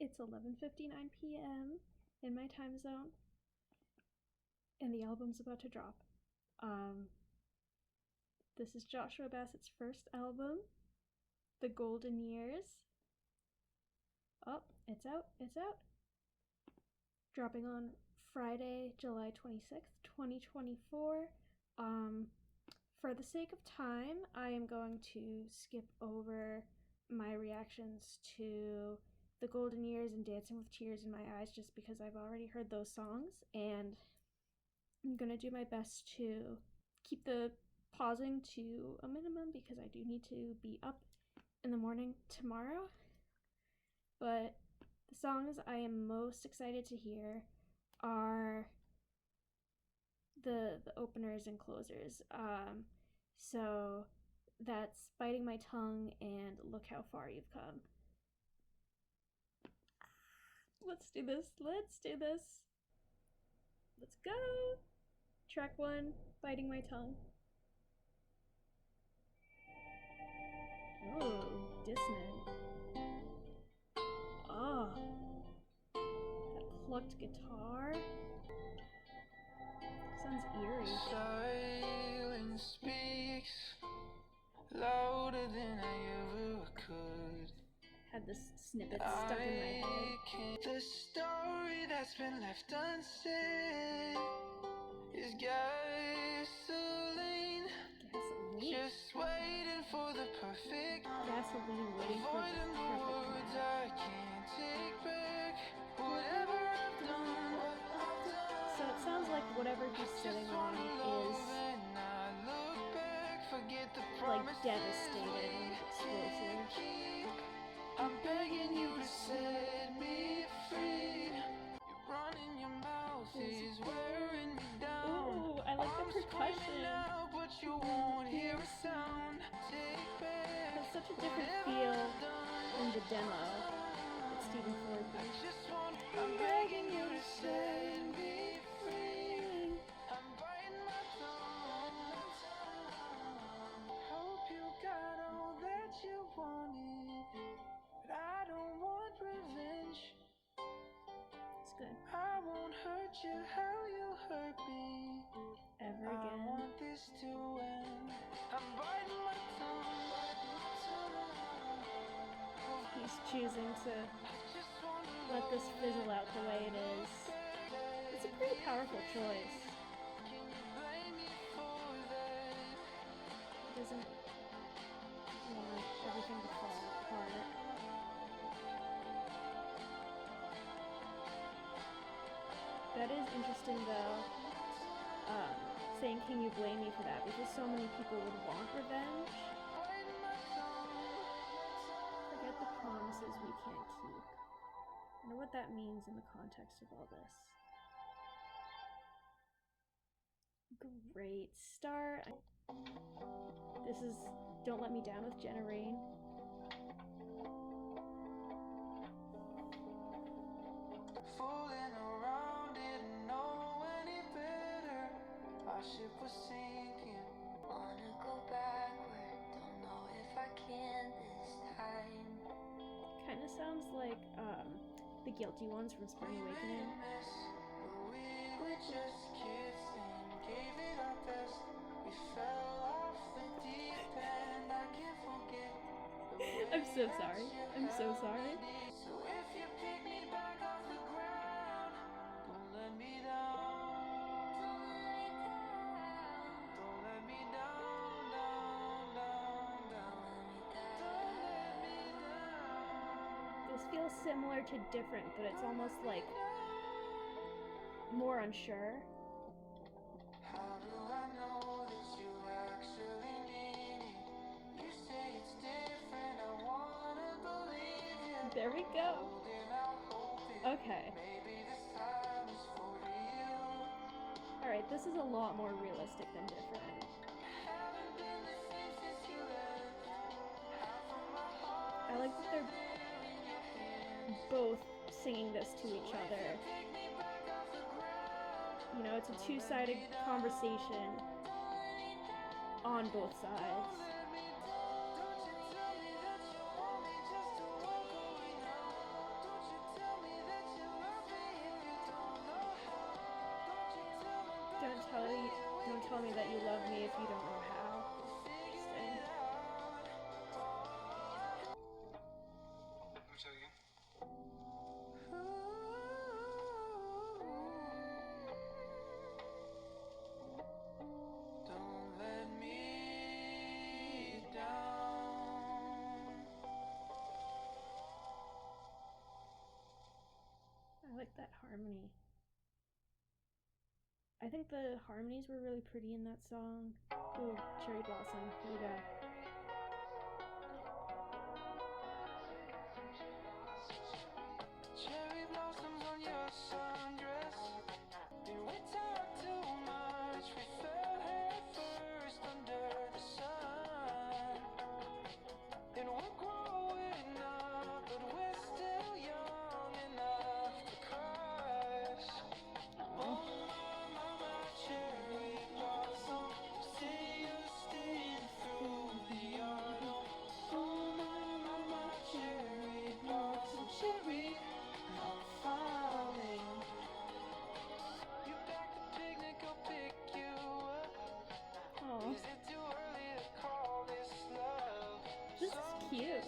It's 11:59 p.m. in my time zone, and the album's about to drop. This is Joshua Bassett's first album, The Golden Years. Oh, it's out. Dropping on Friday, July 26th, 2024. For the sake of time, I am going to skip over my reactions to The Golden Years and Dancing with Tears in My Eyes just because I've already heard those songs, and I'm going to do my best to keep the pausing to a minimum because I do need to be up in the morning tomorrow. But the songs I am most excited to hear are the openers and closers. So that's Biting My Tongue and Look How Far You've Come. Let's do this. Let's go. Track 1, Biting My Tongue. Oh, dissonant. Oh, that plucked guitar. Sounds eerie. Silence speaks louder than I ever could. Had this snippet stuck in my head. The story that's been left unsaid is gasoline. Just waiting for the perfect. Gasoline waiting for the perfect words I can't take back. Whatever I've done. So it sounds like whatever he's sitting on is like devastating and explosive. I'm begging you to set me free. You're running your mouth is wearing me down. Ooh, I like the percussion. Out, but you won't hear a sound. Take back. It's such a different feel in the demo that Stephen Ford did. I'm begging you to set me free. I'm biting my tongue. Hope you got all that you wanted, but I don't want revenge. It's good. I won't hurt you how you hurt me ever I again. want this to end. I'm biting my tongue. He's choosing to let this fizzle out the way it is. It's a pretty powerful choice. He doesn't want everything to fall apart. That is interesting though, saying "Can you blame me for that?" because so many people would want revenge. Forget the promises we can't keep. I wonder what that means in the context of all this. Great start. This is Don't Let Me Down with Jenna Rain. Fooling around, didn't know any better. Our ship was sinking. Wanna go backward, don't know if I can this time. Kind of sounds like the Guilty Ones from Spring Awakening. We were just kids and gave it our best. We fell off the deep end. I can't forget. I'm so sorry. So if you pick me back off the ground, don't let me down. Don't let me down, Don't let me down. This feels similar to Different, but it's almost like more unsure. How do I know that you actually mean it? You say it's different, I wanna believe you. There we go. Okay. Maybe this time is for real. Alright, this is a lot more realistic than Different. Haven't been the same since you left. Half of my heart I like that they're both singing this to each other. pick me back off the ground. You know, it's a two-sided conversation on both sides. Let me down. Don't you tell me that you want me just to walk away now. Don't you tell you love me if you don't know how. Interesting. Let me tell you. Don't let me down. I like that harmony. I think the harmonies were really pretty in that song. Ooh, Cherry Blossom. Here we go. Cherry blossoms on your sundress. Did we talk too much? We fell head first under the sun. And we're growing up, but we're still young enough to crush. Oh, my cherry blossom, say you stand through the autumn. Oh, my cherry blossom, cherry, I'm falling. You back the picnic, I'll pick you up. Oh, Is it too early to call this love? this is cute.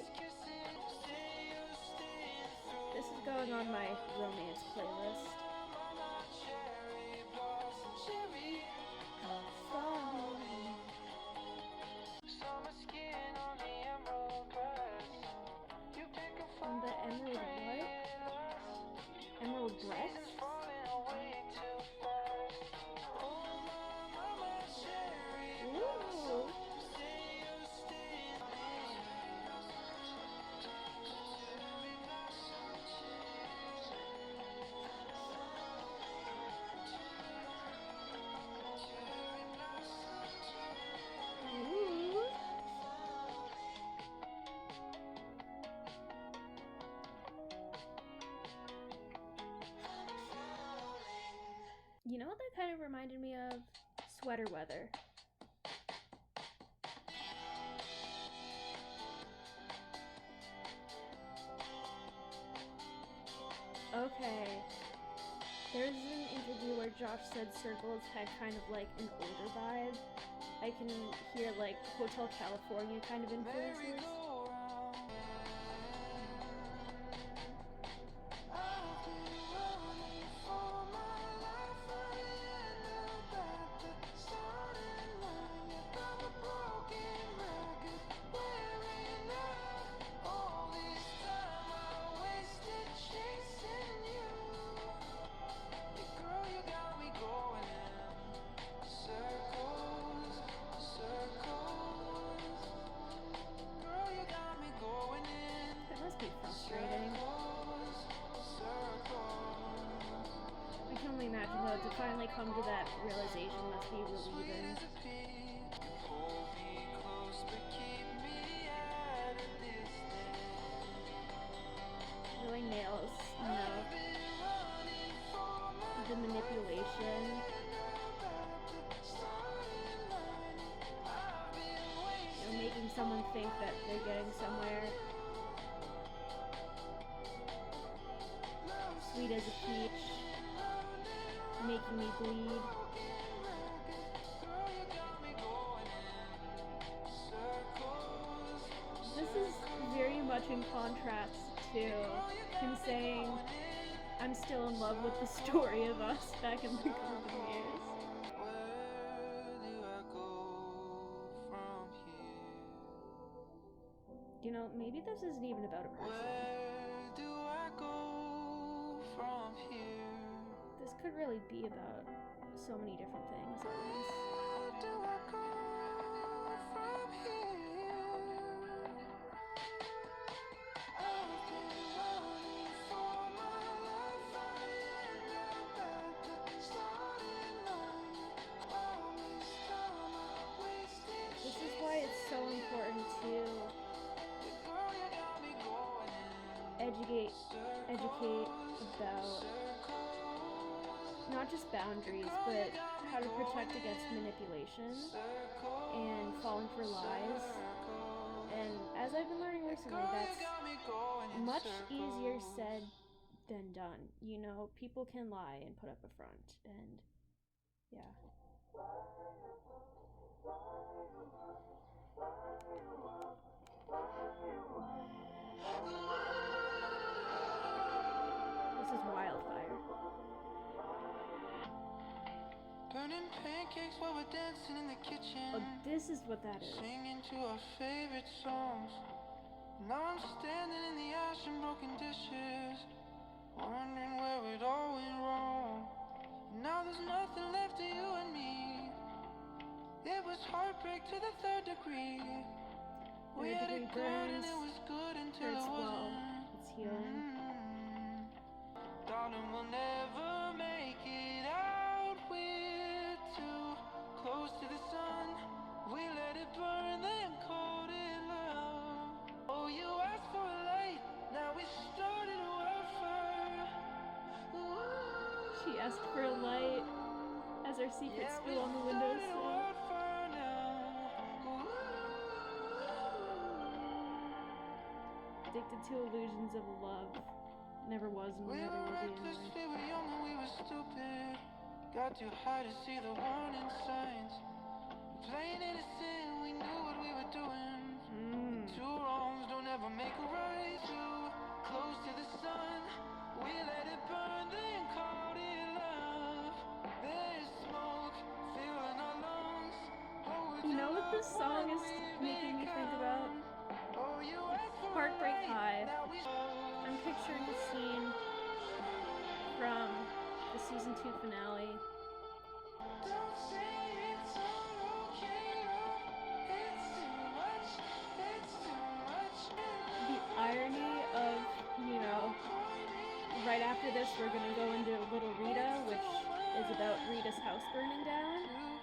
This is going on my romance playlist. On the emerald what? Emerald breast? Ooh. Ooh. You know what that kind of reminded me of? Sweater Weather. Okay. There's an interview where Josh said Circles had kind of like an older vibe. I can hear like Hotel California kind of influences. That must be frustrating. I can only imagine though, to finally come to that realization must be relieving. Really nails, you know, the manipulation. You know, making someone think that they're getting somewhere. Sweet as a peach, making me bleed. This is very much in contrast to him saying, I'm still in love with the story of us back in the golden years. You know, maybe this isn't even about a person. This could really be about so many different things at once. This is why it's so important to educate about not just boundaries, but how to protect against manipulation and falling for lies. And as I've been learning recently, that's much easier said than done. You know, people can lie and put up a front, and yeah. This is Wildfire. Burning pancakes while we're dancing in the kitchen. Oh, this is what that is. Singing to our favorite songs. Now I'm standing in the ash and broken dishes, wondering where it all went wrong. Now there's nothing left of you and me. It was heartbreak to the third degree. We had it good and it was good until it wasn't. It's healing. Darling, we'll never make it out. We're too close to the sun. We let it burn, then called it love. Oh, you asked for a light, now we started a wildfire. She asked for a light as our secrets spill on the windowsill. Addicted to illusions of love. Never was and We never were will be reckless, anymore. we were young and we were stupid. Got too high to see the warning signs. Plain innocent, we knew what we were doing. Two wrongs don't ever make a right. Too close to the sun, we let it burn, then called it love. There's smoke filling our lungs. Oh, You know what this song is making me think about? oh, you asked for Heartbreak a light, High. now we I'm picturing a scene from the season 2 finale. don't say it's all okay, it's too much, it's too much. The irony of, you know, right after this we're gonna go into Little Rita, which is about Rita's house burning down. Too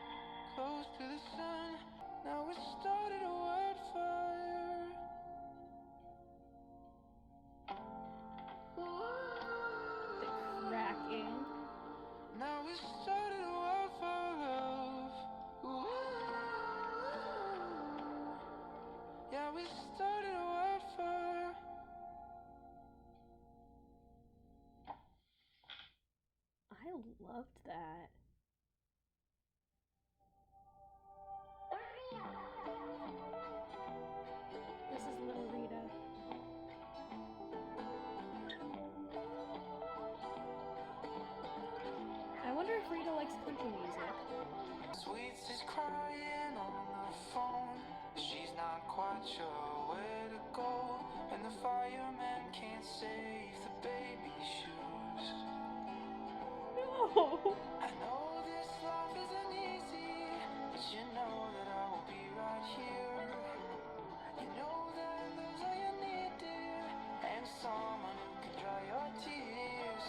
close to the sun, now we started a wildfire. The cracking. Now we started a wildfire, love. Yeah, we started a wildfire. I loved that. This is Little Rita. I wonder if Rita likes country music. Sweets is crying on the phone. She's not quite sure where to go. And the fireman can't save the baby shoes. No! I know this life isn't easy, but you know that I will be right here. You know that love's all you need, dear, and someone who can dry your tears.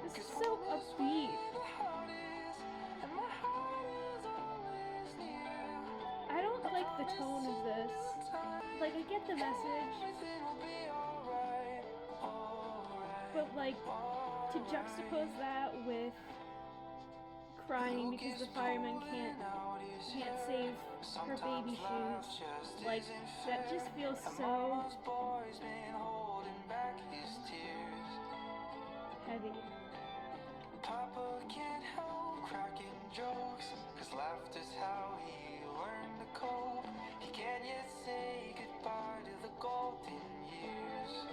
This is so upbeat. The heart is, and my heart is always near. I don't like the tone of this. Like, I get the message, Everything will be alright, alright. but like, to juxtapose that with crying because the fireman can't save her baby shoes, like, that just feels so Boy's been holding back his tears. heavy. Papa can't help cracking jokes, 'cause laughter's how he learned to cope. He can't yet say goodbye to the golden years.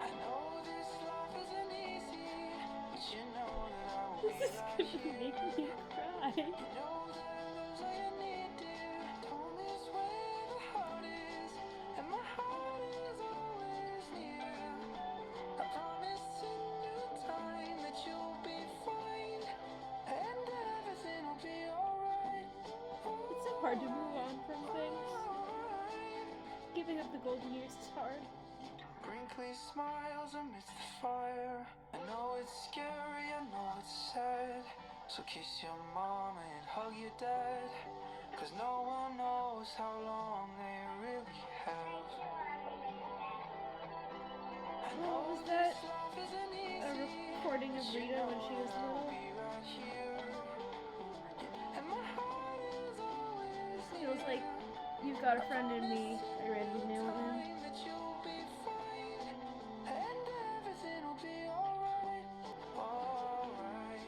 I know this life isn't easy, but you know that I will This be is right gonna here. make me cry. You know that love's all you need, dear. Home is where the heart is, and my heart is always near. I promise in due time that you'll be fine, and everything will be alright. It's so hard to move on from things. Giving up the golden years is hard. Wrinkly smiles amidst the fire. I know it's scary, I know it's sad. So kiss your mom and hug your dad, 'cause no one knows how long they really have. I What know was that? this life isn't A easy, recording of Rita when she was little? be right here. And my heart is always Feels like you've got a friend in me. Are you ready to nail it now? that you'll be fine, and everything will be alright, alright,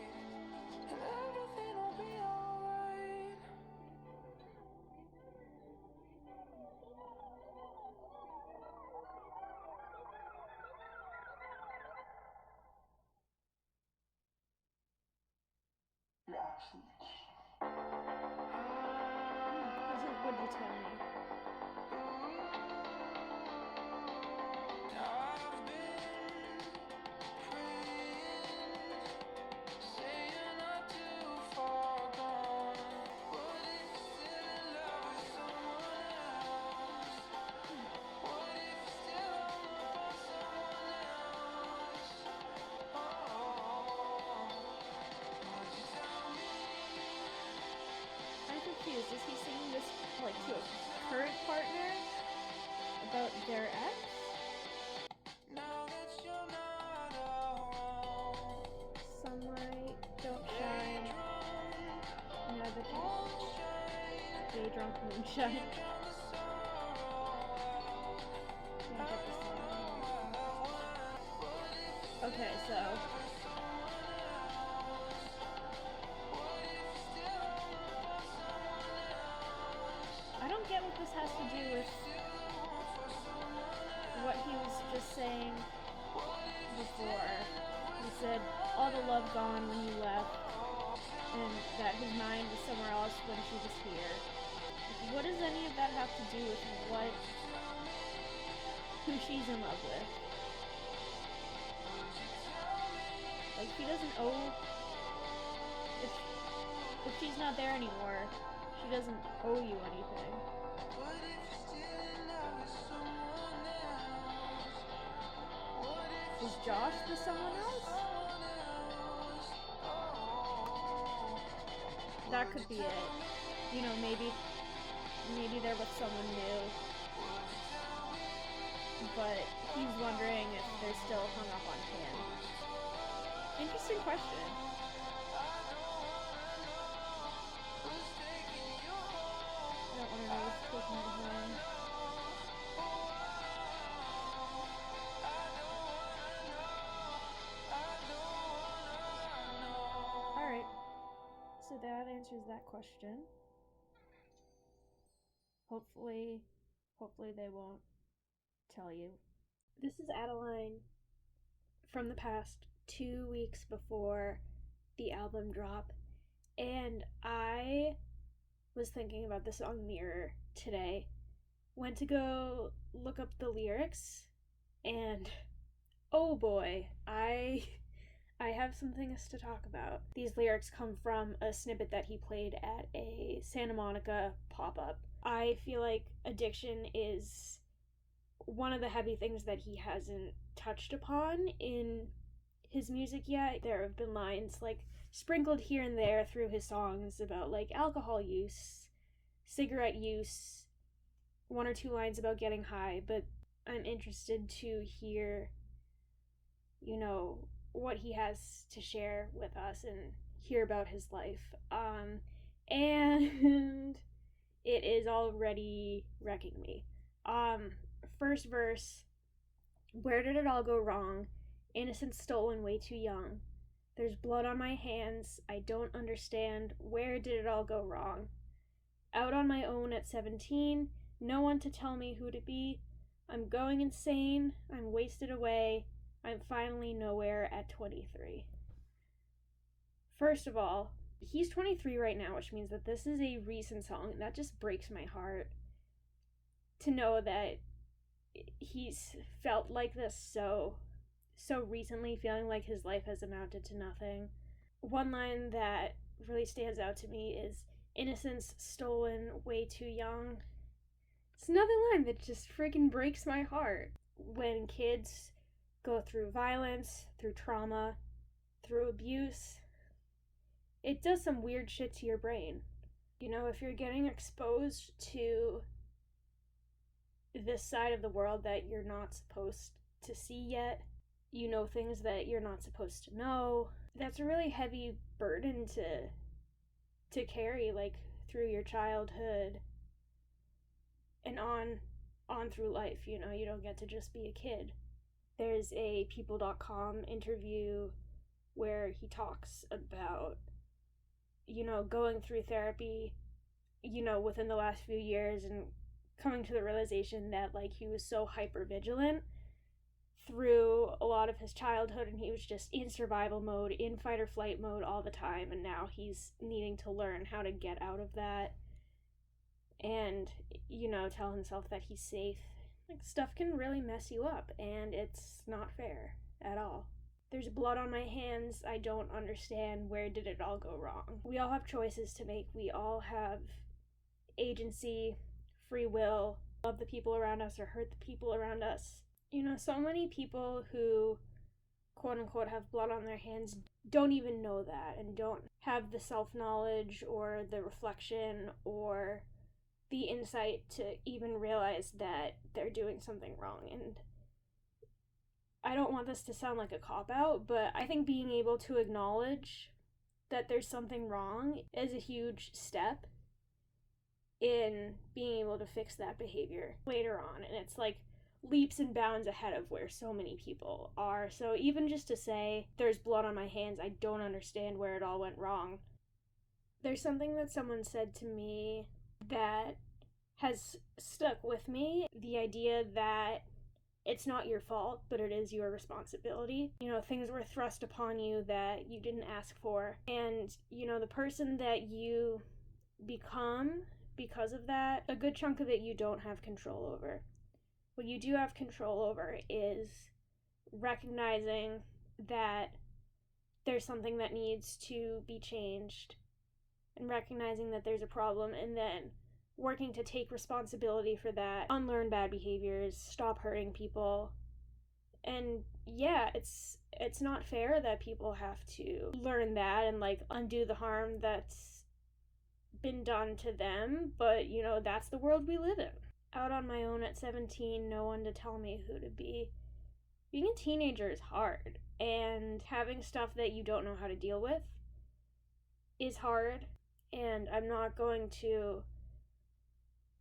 and everything will be alright. Is he singing this like to a current partner about their ex? Now that you're not around, Sunlight, don't shine. Now that day drunk moonshine. Can't get the song. Okay, so I don't get what this has to do with what he was just saying before. He said all the love gone when you left, and that his mind was somewhere else when she was here. What does any of that have to do with who she's in love with? Like, he doesn't owe, if she's not there anymore, she doesn't owe you anything. Is Josh the someone else? That could be it. You know, maybe they're with someone new. But he's wondering if they're still hung up on him. Interesting question. I don't want to know what's taking me home. Alright. So that answers that question. Hopefully they won't tell you. This is Adeline from the past 2 weeks before the album drop, and I was thinking about the song Mirror today. Went to go look up the lyrics, and oh boy, I have some things to talk about. These lyrics come from a snippet that he played at a Santa Monica pop-up. I feel like addiction is one of the heavy things that he hasn't touched upon in his music yet. There have been lines like sprinkled here and there through his songs about like alcohol use, cigarette use, one or two lines about getting high, but I'm interested to hear, you know, what he has to share with us and hear about his life. And it is already wrecking me. First verse, where did it all go wrong? Innocence stolen way too young. There's blood on my hands, I don't understand, where did it all go wrong? Out on my own at 17, no one to tell me who to be. I'm going insane, I'm wasted away, I'm finally nowhere at 23. First of all, he's 23 right now, which means that this is a recent song, and that just breaks my heart to know that he's felt like this so recently, feeling like his life has amounted to nothing. One line that really stands out to me is, innocence stolen way too young. It's another line that just freaking breaks my heart. When kids go through violence, through trauma, through abuse, it does some weird shit to your brain. You know, if you're getting exposed to this side of the world that you're not supposed to see yet, you know things that you're not supposed to know, that's a really heavy burden to carry, like, through your childhood and on through life. You know, you don't get to just be a kid. There's a people.com interview where he talks about, you know, going through therapy, you know, within the last few years and coming to the realization that, like, he was so hyper vigilant through a lot of his childhood, and he was just in survival mode, in fight or flight mode all the time, and now he's needing to learn how to get out of that and, you know, tell himself that he's safe. Like, stuff can really mess you up, and it's not fair at all. There's blood on my hands, I don't understand, where did it all go wrong? We all have choices to make, we all have agency, free will, love the people around us or hurt the people around us. You know, so many people who quote unquote have blood on their hands don't even know that and don't have the self-knowledge or the reflection or the insight to even realize that they're doing something wrong. And I don't want this to sound like a cop-out, but I think being able to acknowledge that there's something wrong is a huge step in being able to fix that behavior later on. And it's like leaps and bounds ahead of where so many people are. So even just to say, there's blood on my hands, I don't understand where it all went wrong. There's something that someone said to me that has stuck with me. The idea that it's not your fault, but it is your responsibility. You know, things were thrust upon you that you didn't ask for. And, you know, the person that you become because of that, a good chunk of it you don't have control over. What you do have control over is recognizing that there's something that needs to be changed and recognizing that there's a problem, and then working to take responsibility for that, unlearn bad behaviors, stop hurting people. And yeah, it's not fair that people have to learn that and like undo the harm that's been done to them, but you know, that's the world we live in. Out on my own at 17, no one to tell me who to be. Being a teenager is hard, and having stuff that you don't know how to deal with is hard, and I'm not going to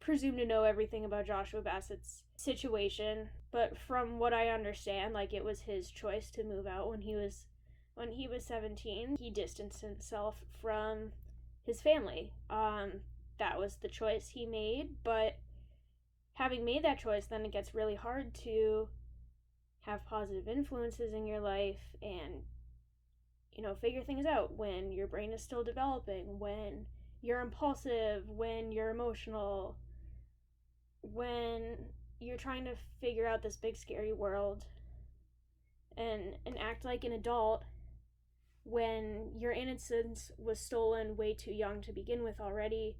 presume to know everything about Joshua Bassett's situation, but from what I understand, like, it was his choice to move out when he was 17. He distanced himself from his family. That was the choice he made, but having made that choice, then it gets really hard to have positive influences in your life and, you know, figure things out when your brain is still developing, when you're impulsive, when you're emotional, when you're trying to figure out this big scary world and act like an adult when your innocence was stolen way too young to begin with already.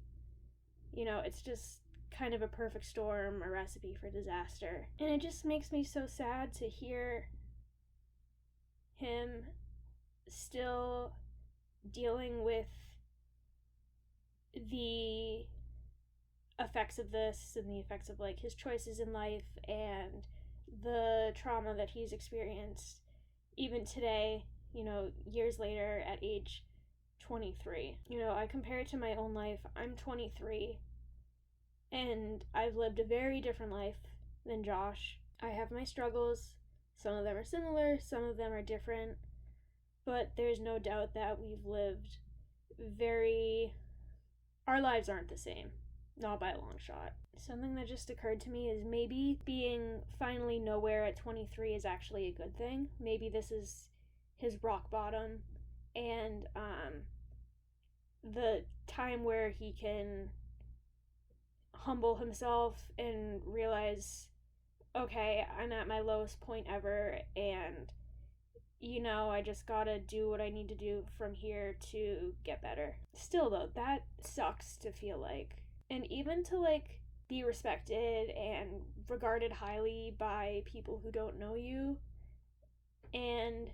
You know, it's just kind of a perfect storm, a recipe for disaster. And it just makes me so sad to hear him still dealing with the effects of this and the effects of like his choices in life and the trauma that he's experienced even today, you know, years later at age 23. You know, I compare it to my own life. I'm 23 and I've lived a very different life than Josh. I have my struggles. Some of them are similar, some of them are different, but there's no doubt that we've lived our lives aren't the same. Not by a long shot. Something that just occurred to me is maybe being finally nowhere at 23 is actually a good thing. Maybe this is his rock bottom and the time where he can humble himself and realize, okay, I'm at my lowest point ever, and you know, I just gotta do what I need to do from here to get better. Still though, that sucks to feel like. And even to like be respected and regarded highly by people who don't know you, and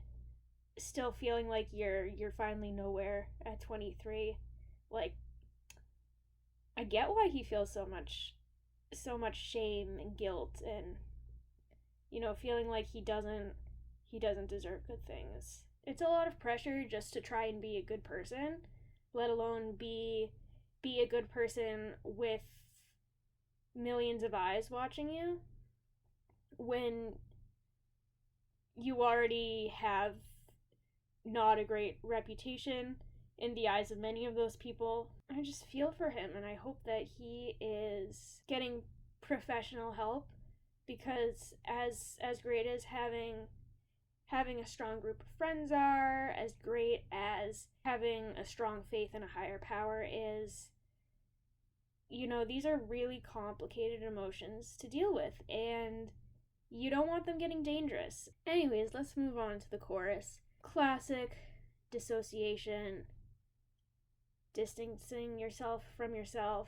still feeling like you're finally nowhere at 23. Like, I get why he feels so much shame and guilt, and you know, feeling like he doesn't deserve good things. It's a lot of pressure just to try and be a good person, let alone be a good person with millions of eyes watching you, when you already have not a great reputation in the eyes of many of those people. I just feel for him, and I hope that he is getting professional help, because as great as having a strong group of friends are, as great as having a strong faith in a higher power is, you know, these are really complicated emotions to deal with, and you don't want them getting dangerous. Anyways, let's move on to the chorus. Classic dissociation, distancing yourself from yourself,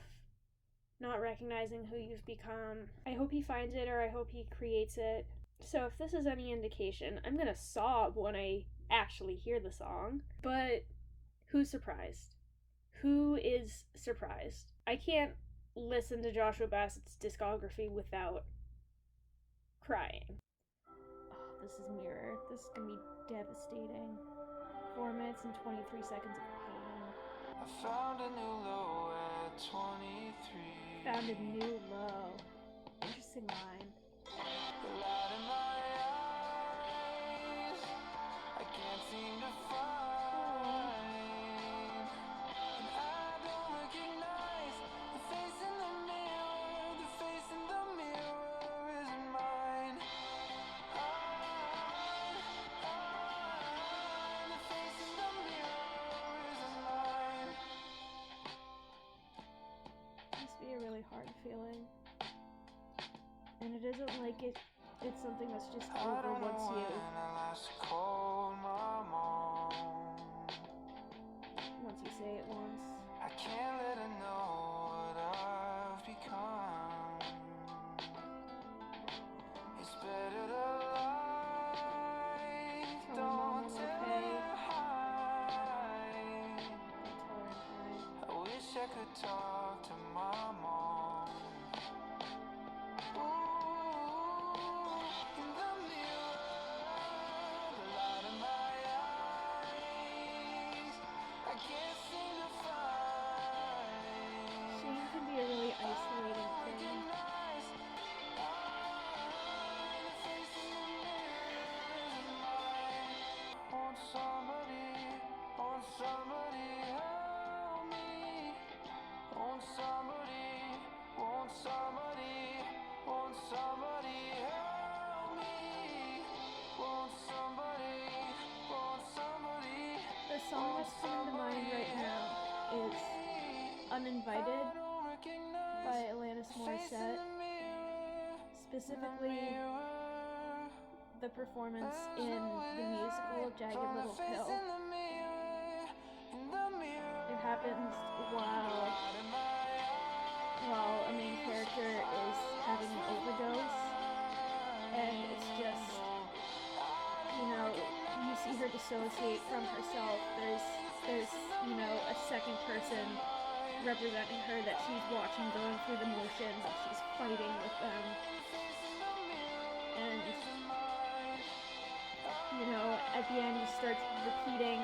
not recognizing who you've become. I hope he finds it, or I hope he creates it. So if this is any indication, I'm gonna sob when I actually hear the song. But who's surprised? Who is surprised? I can't listen to Joshua Bassett's discography without crying. Oh, this is Mirror. This is gonna be devastating. 4 minutes and 23 seconds of pain. I found a new low at 23. Found a new low. Interesting line. The light in my eyes, I can't seem to find. And I don't recognize the face in the mirror. The face in the mirror isn't mine. The face in the mirror isn't mine. Must be a really hard feeling. And it isn't like it's something that's just over once you say it once. I can't let her know what I've become. It's better to lie. Tell her mom Don't I'm tell okay. her hi. Tell her I'm fine. I wish I could talk to my mom. In the mirror, the light in my eyes, I can't seem to find. Shame can be a really isolating thing. Recognize the face in the mirror isn't mine. Want somebody help me. Want somebody help me. Want somebody. The song that's coming to mind right now is Uninvited by Alanis Morissette. Specifically, the performance in the musical Jagged Little Pill. It happens while a main character is having an overdose, and it's just, you see her dissociate from herself. There's a second person representing her that she's watching going through the motions, and she's fighting with them. And at the end she starts repeating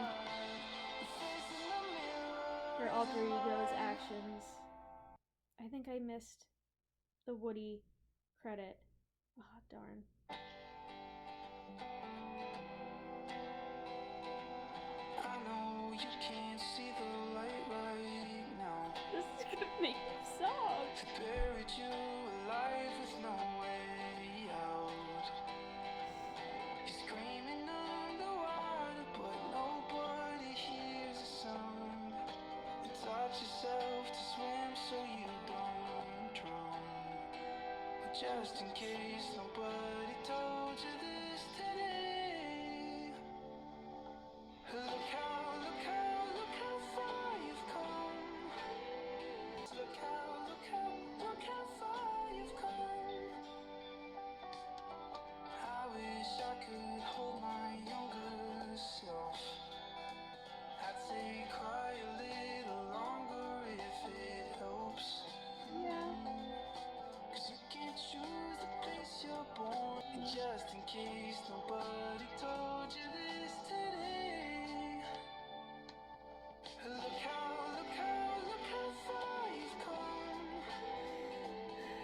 her alter ego's actions. I think I missed the Woody credit. Oh, darn. I know you can't see the light right now. This is gonna make me sob. Buried you alive with no way out. You're screaming underwater, but nobody hears a sound. You taught yourself to swim so you don't drown. But just in case nobody told you this today, look how far you've come. Look how far you've come. I wish I could hold my younger self. I'd say cry a little longer if it helps. Yeah. 'Cause you can't choose the place you're born. And just in case nobody told you this today, look how far you've come.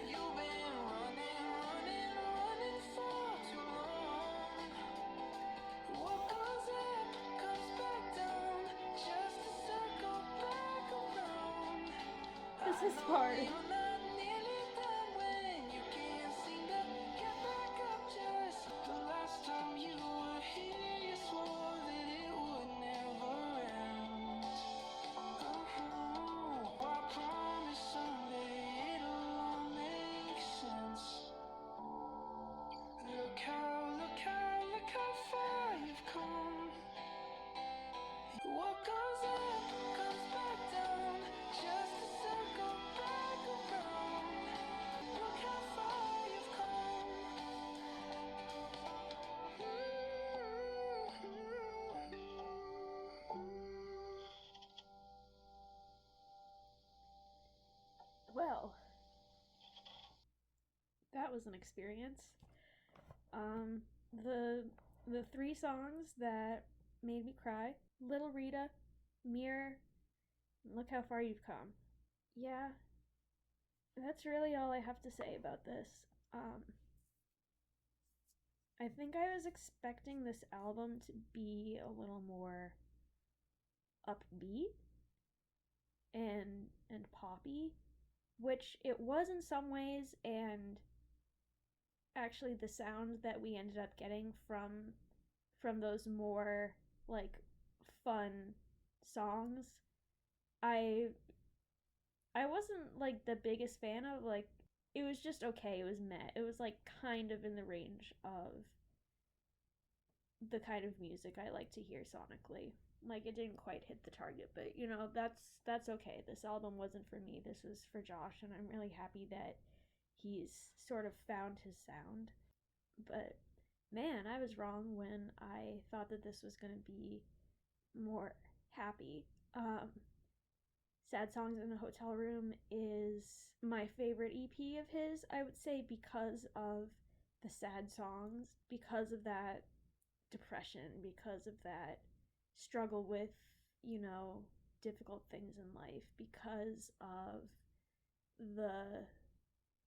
You've been running for too long. What goes up comes back down, just to circle back around. This is hard. You're not nearly done when you can't seem to get back up. Just the last time you were here, you swore that it would never end. I promise someday it'll all make sense. Look how far you've come. What goes up comes back down, just to circle back around. was an experience. The 3 songs that made me cry: Little Rita, Mirror, Look How Far You've Come. Yeah, that's really all I have to say about this. I think I was expecting this album to be a little more upbeat and poppy, which it was in some ways, and actually the sound that we ended up getting from those more like fun songs, I wasn't like the biggest fan of. Like, it was just okay, it was meh. It was like kind of in the range of the kind of music I like to hear sonically. Like, it didn't quite hit the target, but you know, that's okay. This album wasn't for me. This was for Josh, and I'm really happy that he's sort of found his sound. But man, I was wrong when I thought that this was going to be more happy. Sad Songs in a Hotel Room is my favorite EP of his, I would say, because of the sad songs, because of that depression, because of that struggle with, you know, difficult things in life, because of the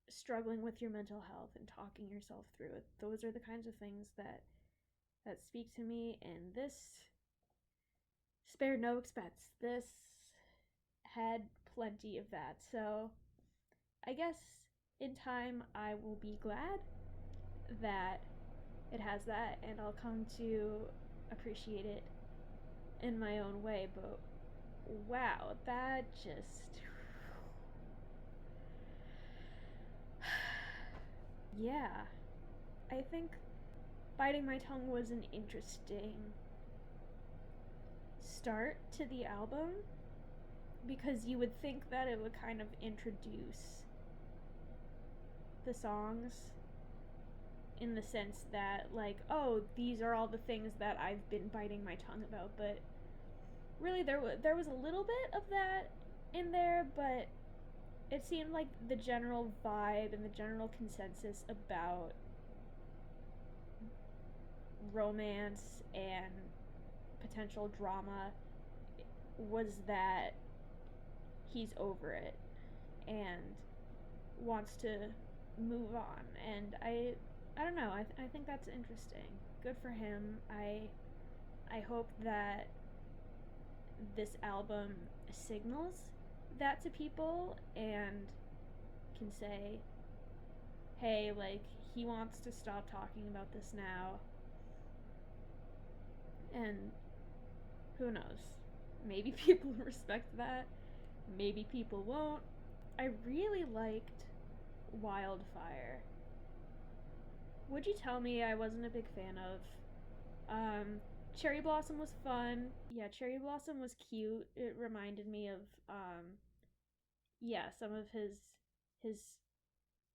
struggling with your mental health and talking yourself through it. Those are the kinds of things that speak to me, and this spared no expense. This had plenty of that. So I guess in time I will be glad that it has that, and I'll come to appreciate it in my own way. But wow, that just yeah, I think Biting My Tongue was an interesting start to the album, because you would think that it would kind of introduce the songs in the sense that, like, oh, these are all the things that I've been biting my tongue about. But really, there was a little bit of that in there, but it seemed like the general vibe and the general consensus about romance and potential drama was that he's over it and wants to move on. And I don't know, I think that's interesting. Good for him. I hope that this album signals that to people and can say, hey, like, he wants to stop talking about this now. And who knows? Maybe people respect that. Maybe people won't. I really liked Wildfire. Would you tell me I wasn't a big fan of? Cherry Blossom was fun. Yeah, Cherry Blossom was cute. It reminded me of some of his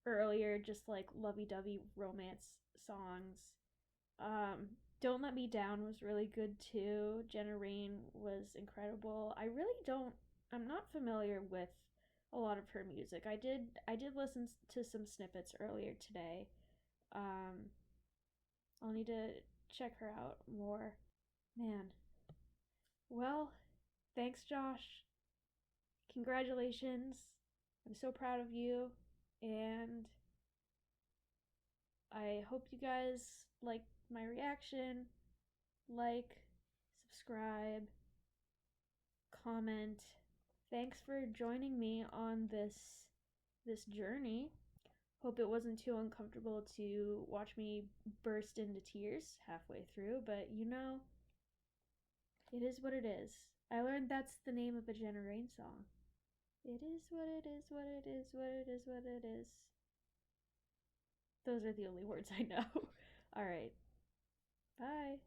earlier just like lovey-dovey romance songs. Don't Let Me Down was really good too. Jenna Rain was incredible. I'm not familiar with a lot of her music. I did listen to some snippets earlier today. I'll need to check her out more. Man. Well, thanks, Josh. Congratulations. I'm so proud of you. And I hope you guys like my reaction. Like, subscribe, comment. Thanks for joining me on this journey. Hope it wasn't too uncomfortable to watch me burst into tears halfway through, but you know, it is what it is. I learned that's the name of a Jenna Rain song. It is what it is, what it is, what it is, what it is. Those are the only words I know. Alright. Bye.